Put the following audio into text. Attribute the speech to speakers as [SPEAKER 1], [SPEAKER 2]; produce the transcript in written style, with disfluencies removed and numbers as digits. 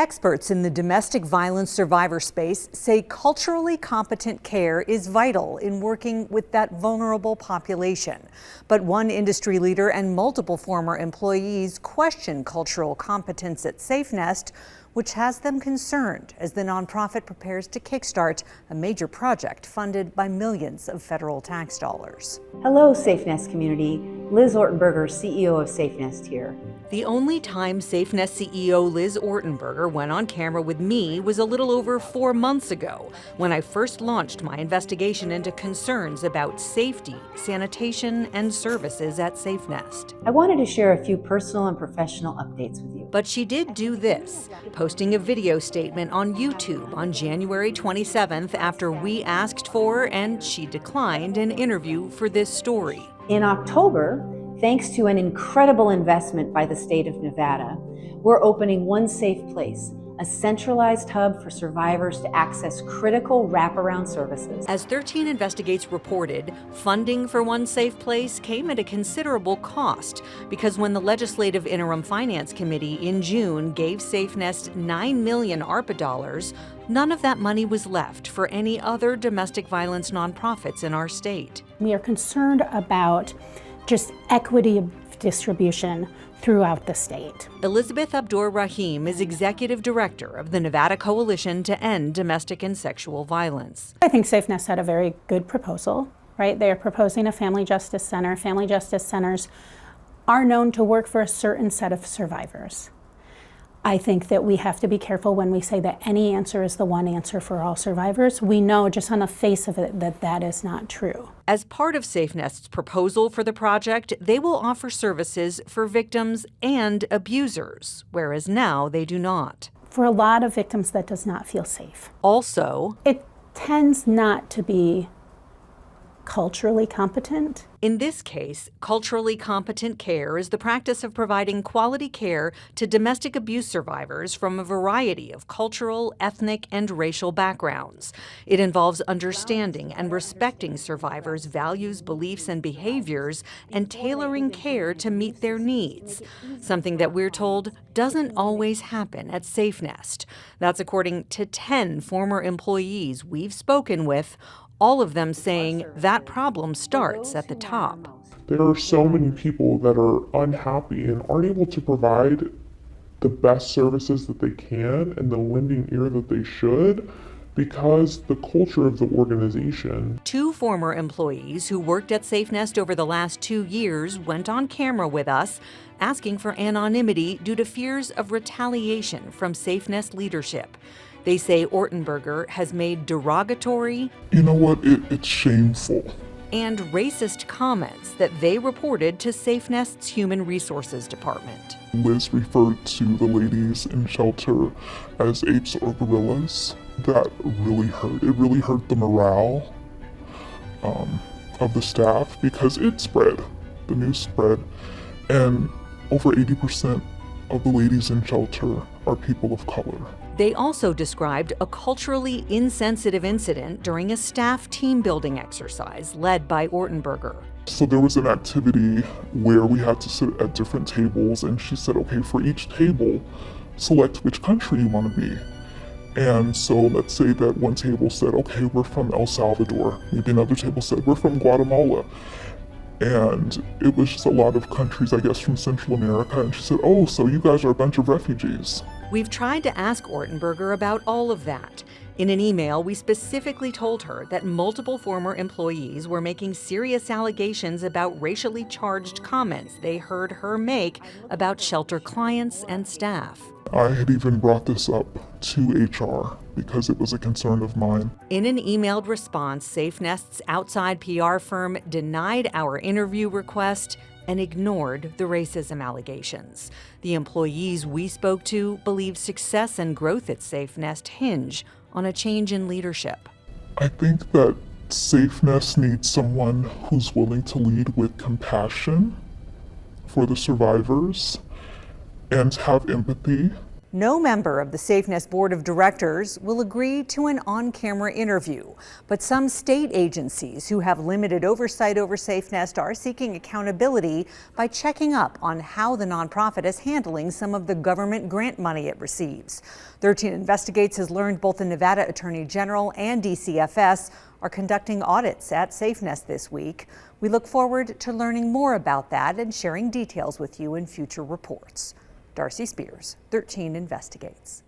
[SPEAKER 1] Experts in the domestic violence survivor space say culturally competent care is vital in working with that vulnerable population. But one industry leader and multiple former employees question cultural competence at SafeNest, which has them concerned as the nonprofit prepares to kickstart a major project funded by millions of federal tax dollars.
[SPEAKER 2] Hello, SafeNest community. Liz Ortenberger, CEO of SafeNest here.
[SPEAKER 1] The only time SafeNest CEO Liz Ortenberger went on camera with me was a little over 4 months ago, when I first launched my investigation into concerns about safety, sanitation, and services at SafeNest.
[SPEAKER 2] I wanted to share a few personal and professional updates with you.
[SPEAKER 1] But she did do this, posting a video statement on YouTube on January 27th after we asked for and she declined an interview for this story.
[SPEAKER 2] In October, thanks to an incredible investment by the state of Nevada, we're opening One Safe Place, a centralized hub for survivors to access critical wraparound services.
[SPEAKER 1] As 13 Investigates reported, funding for One Safe Place came at a considerable cost because when the Legislative Interim Finance Committee in June gave SafeNest $9 million ARPA dollars, none of that money was left for any other domestic violence nonprofits in our state.
[SPEAKER 3] We are concerned about just equity of distribution throughout the state.
[SPEAKER 1] Elizabeth Abdur-Rahim is executive director of the Nevada Coalition to End Domestic and Sexual Violence.
[SPEAKER 3] I think SafeNest had a very good proposal, right? They are proposing a family justice center. Family justice centers are known to work for a certain set of survivors. I think that we have to be careful when we say that any answer is the one answer for all survivors. We know just on the face of it that that is not true.
[SPEAKER 1] As part of SafeNest's proposal for the project, they will offer services for victims and abusers, whereas now they do not.
[SPEAKER 3] For a lot of victims, that does not feel safe.
[SPEAKER 1] Also,
[SPEAKER 3] it tends not to be culturally competent.
[SPEAKER 1] In this case, culturally competent care is the practice of providing quality care to domestic abuse survivors from a variety of cultural, ethnic, and racial backgrounds. It involves understanding and respecting survivors' values, beliefs, and behaviors, and tailoring care to meet their needs, something that we're told doesn't always happen at SafeNest. That's according to 10 former employees we've spoken with, all of them saying that problem starts at the top.
[SPEAKER 4] There are so many people that are unhappy and aren't able to provide the best services that they can and the lending ear that they should because the culture of the organization.
[SPEAKER 1] 2 former employees who worked at SafeNest over the last 2 years went on camera with us asking for anonymity due to fears of retaliation from SafeNest leadership. They say Ortenberger has made derogatory,
[SPEAKER 4] you know what, it's shameful,
[SPEAKER 1] and racist comments that they reported to SafeNest's Human Resources Department.
[SPEAKER 4] Liz referred to the ladies in shelter as apes or gorillas. That really hurt. It really hurt the morale of the staff because it spread. The news spread, and over 80% of the ladies in shelter are people of color.
[SPEAKER 1] They also described a culturally insensitive incident during a staff team building exercise led by Ortenberger.
[SPEAKER 4] So there was an activity where we had to sit at different tables, and she said, okay, for each table, select which country you want to be. And so let's say that one table said, okay, we're from El Salvador. Maybe another table said, we're from Guatemala. And it was just a lot of countries, I guess, from Central America. And she said, oh, so you guys are a bunch of refugees.
[SPEAKER 1] We've tried to ask Ortenberger about all of that. In an email, we specifically told her that multiple former employees were making serious allegations about racially charged comments they heard her make about shelter clients and staff.
[SPEAKER 4] I had even brought this up to HR because it was a concern of mine.
[SPEAKER 1] In an emailed response, SafeNest's outside PR firm denied our interview request and ignored the racism allegations. The employees we spoke to believe success and growth at SafeNest hinge on a change in leadership.
[SPEAKER 4] I think that SafeNest needs someone who's willing to lead with compassion for the survivors and have empathy.
[SPEAKER 1] No member of the SafeNest Board of Directors will agree to an on-camera interview, but some state agencies who have limited oversight over SafeNest are seeking accountability by checking up on how the nonprofit is handling some of the government grant money it receives. 13 Investigates has learned both the Nevada Attorney General and DCFS are conducting audits at SafeNest this week. We look forward to learning more about that and sharing details with you in future reports. Darcy Spears, 13 Investigates.